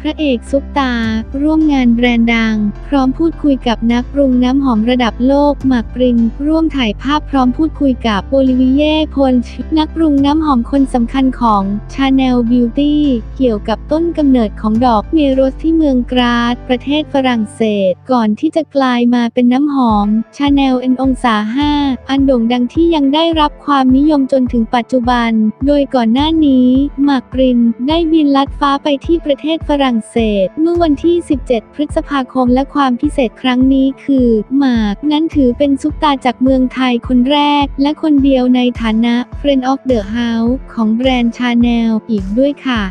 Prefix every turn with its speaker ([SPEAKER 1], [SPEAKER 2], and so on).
[SPEAKER 1] พระเอกซุปตาร่วมงานแบรนด์ดังพร้อมพูดคุยกับนักปรุงน้ำหอมระดับโลกหมากปรินร่วมถ่ายภาพพร้อมพูดคุยกับโอลิเวียโพลนักปรุงน้ำหอมคนสำคัญของ Chanel Beauty เกี่ยวกับต้นกำเนิดของดอกเมโรสที่เมืองกราซประเทศฝรั่งเศสก่อนที่จะกลายมาเป็นน้ำหอม Chanel N องศา 5 อันโด่งดังที่ยังได้รับความนิยมจนถึงปัจจุบันโดยก่อนหน้านี้หมากปรินได้บินลัดฟ้าไปที่ประเทศฝรั่งเศสเมื่อวันที่ 17 พฤษภาคมและความพิเศษครั้งนี้คือหมากนั้นถือเป็นซุปตาจากเมืองไทยคนแรกและคนเดียวในฐานะ Friend of the House ของแบรนด์ Chanel อีกด้วยค่ะ